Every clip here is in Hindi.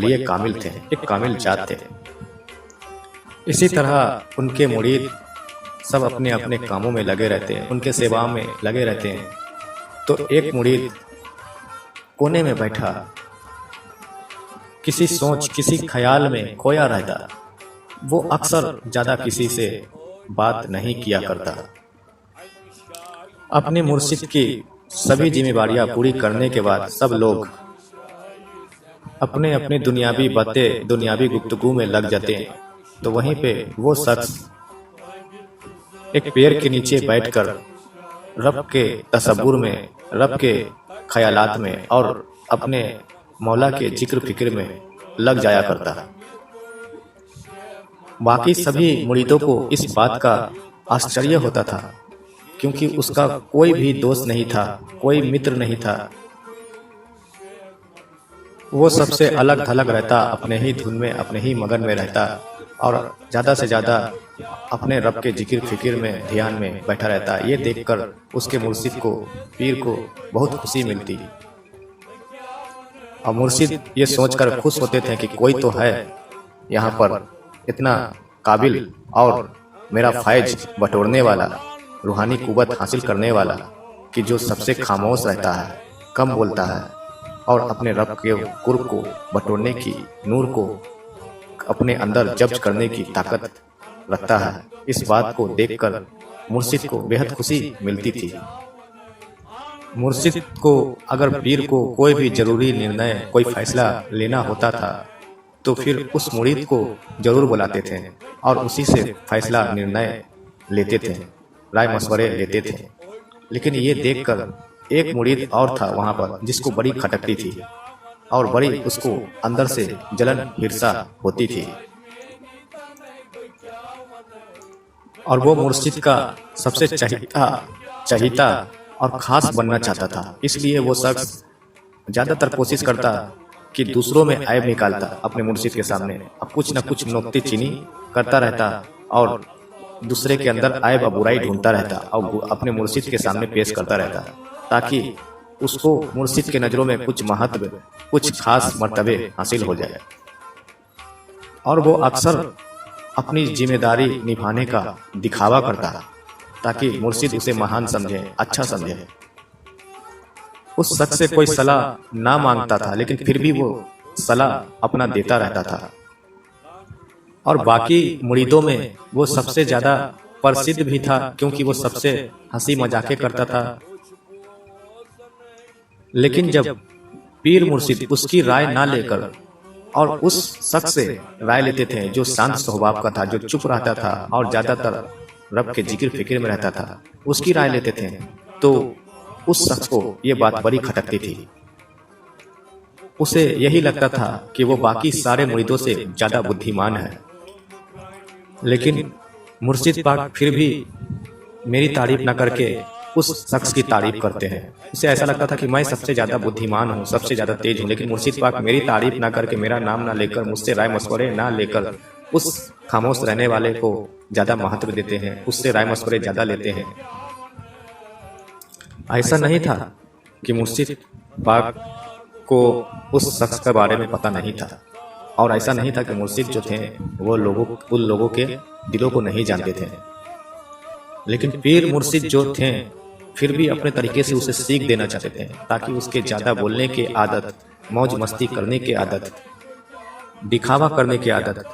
लिए कामिल थे, एक कामिल जात थे। इसी तरह उनके मुरीद सब अपने अपने कामों में लगे रहते हैं, उनके सेवा में लगे रहते हैं। तो एक मुरीद कोने में बैठा किसी सोच, किसी ख्याल में खोया रहता। वो अक्सर ज़्यादा किसी से बात नहीं किया करता। अपने मुर्शिद की सभी जिम्मेदारियां पूरी करने के बाद सब लोग अपने अपने दुनियावी बातें, दुनियावी गुफ्तगू में लग जाते हैं। तो वहीं पे वो शख्स एक पेड़ के नीचे बैठकर रब के तसव्वुर में, रब के ख्यालात में और अपने मौला के जिक्र फिक्र में लग जाया करता है। बाकी सभी मुरीदों को इस बात का आश्चर्य होता था, क्योंकि उसका कोई भी दोस्त नहीं था, कोई मित्र नहीं था। वो सबसे अलग थलग रहता, अपने ही धुन में, अपने ही मगन में रहता और ज़्यादा से ज़्यादा अपने रब के जिक्र फिक्र में, ध्यान में बैठा रहता। ये देखकर उसके मुर्शिद को, पीर को बहुत खुशी मिलती। और मुर्शिद ये सोचकर खुश होते थे कि कोई तो है यहाँ पर इतना काबिल और मेरा फैज बटोरने वाला, रूहानी कुव्वत हासिल करने वाला, कि जो सबसे खामोश रहता है, कम बोलता है और अपने रब के कुर्ब को बटोरने की, नूर को अपने अंदर जब्त करने की ताकत रखता है। इस बात को देखकर मुर्शिद को बेहद खुशी मिलती थी। मुर्शिद को अगर पीर को कोई भी जरूरी निर्णय, कोई फैसला लेना होता था तो फिर उस मुरीद को जरूर बुलाते थे और उसी से फैसला, निर्णय लेते थे, राय मशवरे लेते थे। लेकिन ये देखकर एक मुरीद और था वहाँ पर जिसको बड़ी खटकती थी और बड़ी उसको अंदर से जलन हिर्सा होती थी। और वो मुर्शिद का सबसे चहीता और खास बनना चाहता था। इसलिए वो शख्स ज़्यादातर कोशिश करता कि दूसरों में ऐब निकालता अपने मुर्शिद के सामने, अब कुछ न कुछ नुक्ते चीनी करता रहता और दूसरे के अंदर ऐब और बुराई ढूंढता रहता और अपने मुर्शिद के सामने पेश करता रहता, ताकि उसको मुर्शिद के नज़रों में कुछ महत्व, कुछ खास मर्तबे हासिल हो जाए। और वो अक्सर अपनी जिम्मेदारी निभाने का दिखावा करता ताकि मुर्शिद उसे महान समझे, अच्छा समझे। उस शख्स से कोई सलाह ना मांगता था, लेकिन फिर भी वो सलाह अपना देता रहता था। और बाकी मुरीदों में वो सबसे ज़्यादा प्रसिद्ध भी था, क्योंकि वो सबसे हंसी मजाके करता था। लेकिन जब पीर मुर्शिद उसकी राय ना लेकर और उस शख्स से राय लेते थे जो शांत स्वभाव का था, जो चुप रहता था और ज़्यादातर रब के जिक्र फिक्र में रहता था, उसकी राय लेते थे, तो उस शख्स को ये बात बड़ी खटकती थी। उसे यही लगता था कि वो बाकी सारे मुरीदों से ज़्यादा बुद्धिमान है। लेकिन मुर्शिद पाक फिर भी मेरी तारीफ ना करके उस शख्स की तारीफ करते हैं। उसे ऐसा लगता था कि मैं सबसे ज़्यादा बुद्धिमान हूँ, सबसे ज़्यादा तेज हूँ, लेकिन मुर्शिद पाक मेरी तारीफ ना करके, मेरा नाम ना लेकर, मुझसे राय मशवरे ना लेकर उस खामोश रहने वाले को ज़्यादा महत्व देते हैं, उससे राय मशवरे ज़्यादा लेते हैं। ऐसा नहीं था कि मुर्शिद पाक को उस शख्स के बारे में पता नहीं था, और ऐसा नहीं था कि मुर्शिद जो थे वो उन लोगों के दिलों को नहीं जानते थे। लेकिन पीर मुर्शिद जो थे फिर भी अपने तरीके से उसे सीख देना चाहते थे, ताकि उसके ज़्यादा बोलने की आदत, मौज मस्ती करने की आदत, दिखावा करने की आदत,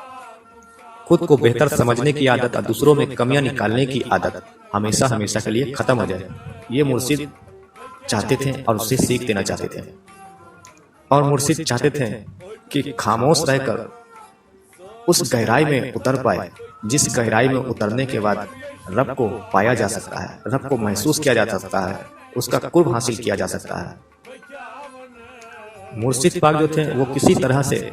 खुद को बेहतर समझने की आदत और दूसरों में कमियां निकालने की आदत हमेशा हमेशा के लिए खत्म हो जाए। ये मुर्शिद चाहते थे और उसे सीख देना चाहते थे। और मुर्शिद चाहते थे कि खामोश रहकर उस गहराई में उतर पाए, जिस गहराई में उतरने के बाद रब को पाया जा सकता है, रब को महसूस किया जा सकता है, उसका कुर्ब हासिल किया जा सकता है। मुर्शिद पाक जो थे वो किसी तरह से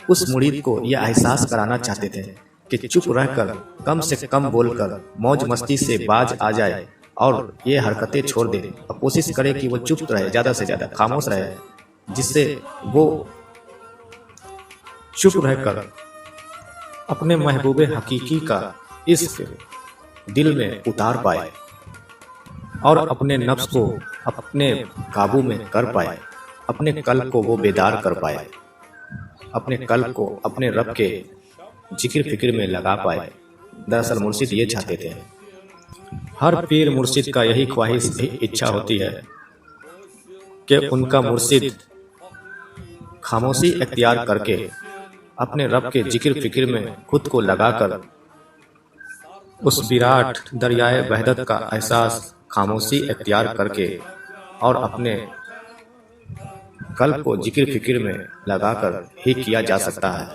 उस मुरीद को यह एहसास कराना चाहते थे कि चुप रहकर, कम से कम बोलकर, मौज मस्ती से बाज आ जाए और ये हरकतें छोड़ दे और कोशिश करे कि वो चुप रहे, ज़्यादा से ज़्यादा खामोश रहे, जिससे वो चुप रहकर अपने महबूब हकीकी का इश्क दिल में उतार पाए और अपने नफ्स को अपने काबू में कर पाए, अपने कल्ब को वो बेदार कर पाए। अपने कल्ब को अपने रब के जिक्र फिक्र में लगा पाए। दरअसल मुर्शिद ये चाहते थे, हर पीर मुर्शिद का यही ख्वाहिश इच्छा होती है कि उनका मुर्शिद खामोशी इख्तियार करके अपने रब के जिक्र फिक्र में खुद को लगाकर उस विराट दरियाए वहदत का एहसास खामोशी इख्तियार करके और अपने कल्ब को जिक्र फिक्र में लगाकर ही किया जा सकता है।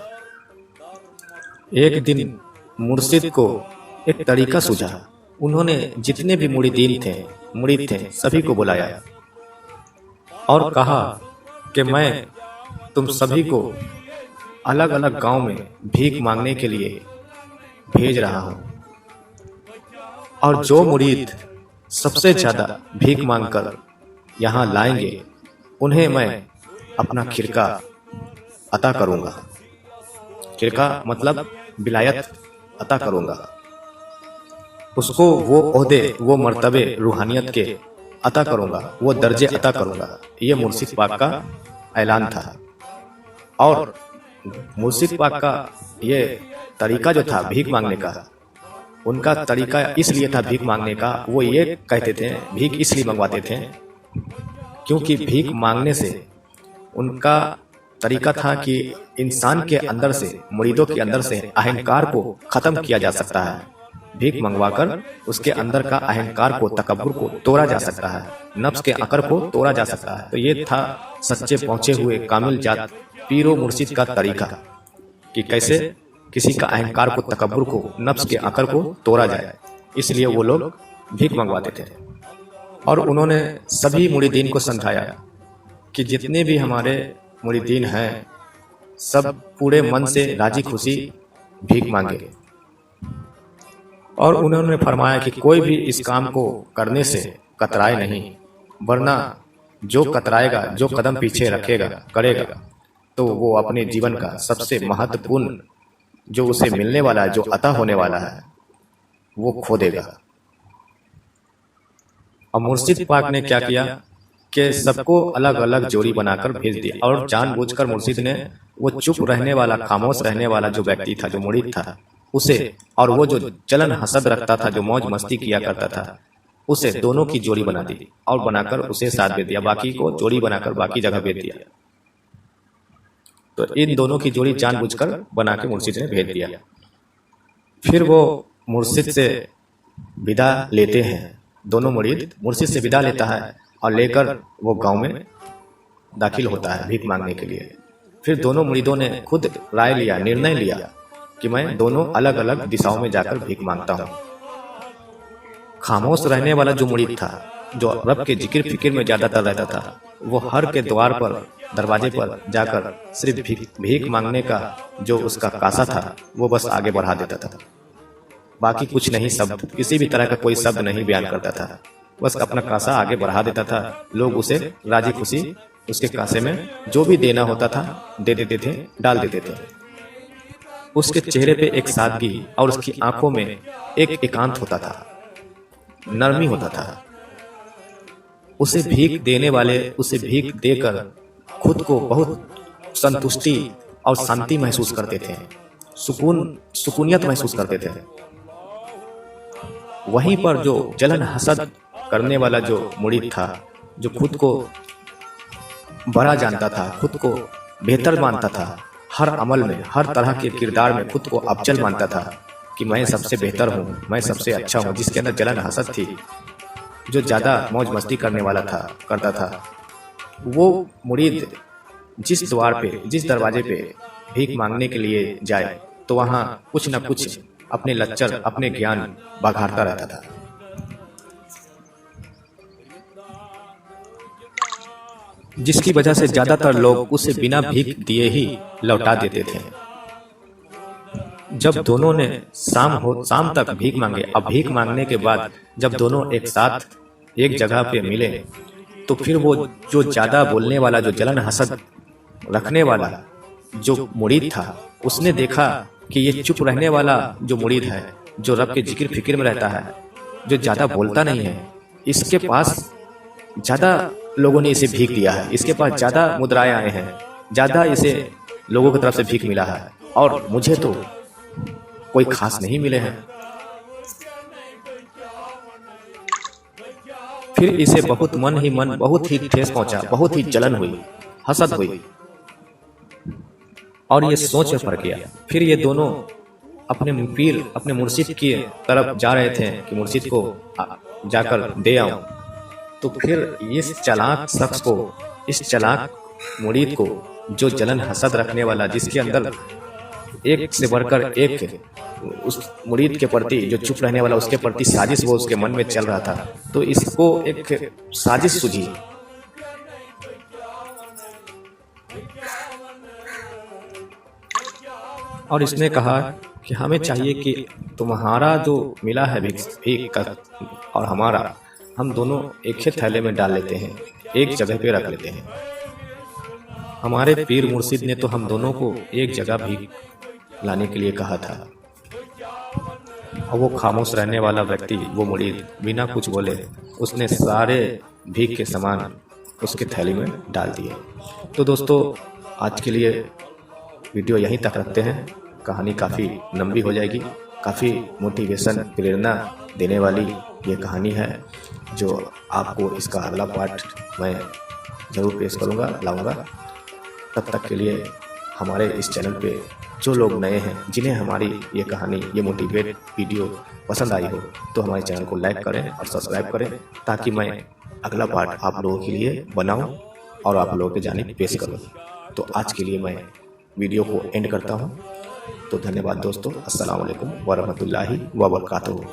एक दिन मुर्शिद को एक तरीका सूझा। उन्होंने जितने भी मुरीद थे सभी को बुलाया और कहा कि मैं तुम सभी को अलग अलग गांव में भीख मांगने के लिए भेज रहा हूं, और जो मुरीद सबसे ज्यादा भीख मांगकर यहाँ लाएंगे उन्हें मैं अपना खिरका अता करूंगा। खिरका मतलब विलायत अता करूंगा, उसको वो ओहदे, वो मर्तबे रूहानियत के अता करूंगा, वो दर्जे अता करूंगा। ये मुर्शिद पाक का ऐलान था। और मुर्शिद पाक का ये तरीका जो था भीख मांगने का, उनका तरीका इसलिए था भीख मांगने का, वो ये कहते थे, भीख इसलिए मंगवाते थे क्योंकि भीख मांगने से उनका तरीका था कि इंसान के अंदर से, मुरीदों के अंदर से अहंकार को खत्म किया जा सकता है। भीख मंगवाकर उसके अंदर का अहंकार को, तकब्बुर को तोड़ा जा सकता है, नफ्स के अकड़ को तोड़ा जा सकता है। तो ये था सच्चे पहुंचे हुए कामिल जात पीरो मुर्शिद का तरीका कि कैसे किसी का अहंकार को, तकब्बुर को, नफ्स के अकड़ को तोड़ा जाए। इसलिए वो लोग भीख मंगवाते थे। और उन्होंने सभी मुरीदीन को समझाया कि जितने भी हमारे मुरीदीन हैं सब पूरे मन से राजी खुशी भीख मांगे। और उन्होंने फरमाया कि कोई भी इस काम को करने से कतराए नहीं, वरना जो कतराएगा, जो कदम पीछे रखेगा, करेगा, तो वो अपने जीवन का सबसे महत्वपूर्ण जो उसे मिलने वाला है, जो अता होने वाला है, वो खो देगा। और मुर्शिद पाक ने क्या किया कि सबको अलग अलग जोड़ी बनाकर भेज दिया। और जानबूझकर मुर्शिद ने वो चुप रहने वाला, खामोश रहने वाला जो व्यक्ति था, जो मुरीद था, उसे, और वो जो जलन हसद रखता था, जो मौज मस्ती किया करता था, उसे दोनों की जोड़ी बना दी और बनाकर उसे साथ भेज दिया। बाकी को जोड़ी बनाकर बाकी जगह भेज दिया। तो इन दोनों की जोड़ी जानबूझकर बना के मुर्शिद ने भेज दिया। फिर वो मुर्शिद से विदा लेते हैं। दोनों मुरीद मुर्शिद से विदा लेता है और लेकर वो गांव में दाखिल होता है भीख मांगने के लिए। फिर दोनों मुरीदों ने खुद राय लिया, निर्णय लिया कि मैं दोनों अलग अलग दिशाओं में जाकर भीख मांगता हूँ। खामोश रहने वाला जो मुरीद था, जो रब के जिक्र फिक्र में ज्यादातर रहता था, वो हर के द्वार पर, दरवाजे पर जाकर सिर्फ भीख मांगने का जो उसका कासा था वो बस आगे बढ़ा देता था। बाकी कुछ नहीं, शब्द, किसी भी तरह का कोई शब्द नहीं बयान करता था, बस अपना कासा आगे बढ़ा देता था। लोग उसे राजी खुशी उसके कासे में जो भी देना होता था दे देते थे, डाल देते थे। उसके चेहरे पे एक सादगी और उसकी आंखों में एक एकांत होता था, नरमी होता था। उसे भीख देने वाले उसे भीख देकर खुद को बहुत संतुष्टि और शांति महसूस करते थे, सुकूनियत महसूस करते थे। वहीं पर जो जलन हसद करने वाला जो मुरीद था, जो खुद को बड़ा जानता था, खुद को बेहतर मानता था, हर अमल में, हर तरह के किरदार में खुद को अफजल मानता था कि मैं सबसे बेहतर हूँ, मैं सबसे अच्छा हूँ, जिसके अंदर जलन हसद थी, जो ज़्यादा मौज मस्ती करने वाला था, करता था, वो मुरीद जिस द्वार पे, जिस दरवाजे पे भीख मांगने के लिए जाए तो वहाँ कुछ न कुछ अपने लच्चर, अपने ज्ञान बघाड़ता रहता था। जिसकी वजह से ज्यादातर लोग उसे बिना भीख दिए ही लौटा देते थे। जब दोनों ने शाम तक भीख मांगे, अब भीख मांगने के बाद जब दोनों एक साथ एक जगह पे मिले तो फिर वो जो ज्यादा बोलने वाला, जो जलन हसद रखने वाला जो मुरीद था, उसने देखा कि ये चुप रहने वाला जो मुरीद है, जो रब के जिक्र फिक्र में रहता है, जो ज्यादा बोलता नहीं है, इसके पास ज्यादा लोगों ने इसे भीख दिया है, इसके पास ज्यादा मुद्राएं आए हैं, ज्यादा इसे लोगों की तरफ से भीख मिला है और मुझे तो कोई खास नहीं मिले हैं। फिर इसे बहुत बहुत ही ठेस पहुंचा, बहुत ही जलन हुई, हसद हुई और ये सोच में पड़ गया। फिर ये दोनों अपने पीर, अपने मुर्शिद की तरफ जा रहे थे कि मुर्शिद को जाकर दे आऊं। तो फिर इस चालाक शख्स को, इस चालाक मुरीद को, जो जलन हसद रखने वाला, जिसके अंदर एक से बढ़कर एक उस मुरीद के प्रति, जो चुप रहने वाला, उसके प्रति साजिश वो उसके मन में चल रहा था, तो इसको एक साजिश सूझी। और इसने कहा कि हमें चाहिए कि तुम्हारा जो मिला है भीख का और हमारा, हम दोनों एक ही थैले में डाल लेते हैं, एक जगह पे रख लेते हैं। हमारे पीर मुर्शिद ने तो हम दोनों को एक जगह भीख लाने के लिए कहा था। और वो खामोश रहने वाला व्यक्ति, वो मुरीद, बिना कुछ बोले उसने सारे भीख के सामान उसके थैली में डाल दिए। तो दोस्तों, आज के लिए वीडियो यहीं तक रखते हैं। कहानी काफ़ी लंबी हो जाएगी, काफ़ी मोटिवेशन, प्रेरणा देने वाली ये कहानी है, जो आपको इसका अगला पार्ट मैं ज़रूर पेश करूँगा, लाऊँगा। तब तक के लिए हमारे इस चैनल पे जो लोग नए हैं, जिन्हें हमारी ये कहानी, ये मोटिवेट वीडियो पसंद आई हो, तो हमारे चैनल को लाइक करें और सब्सक्राइब करें, ताकि मैं अगला पार्ट आप लोगों के लिए बनाऊं और आप लोगों के जानिब पेश करूं। तो आज के लिए मैं वीडियो को एंड करता हूं। तो धन्यवाद दोस्तों। अस्सलाम वालेकुम वरहमतुल्लाहि वबरकातुहू।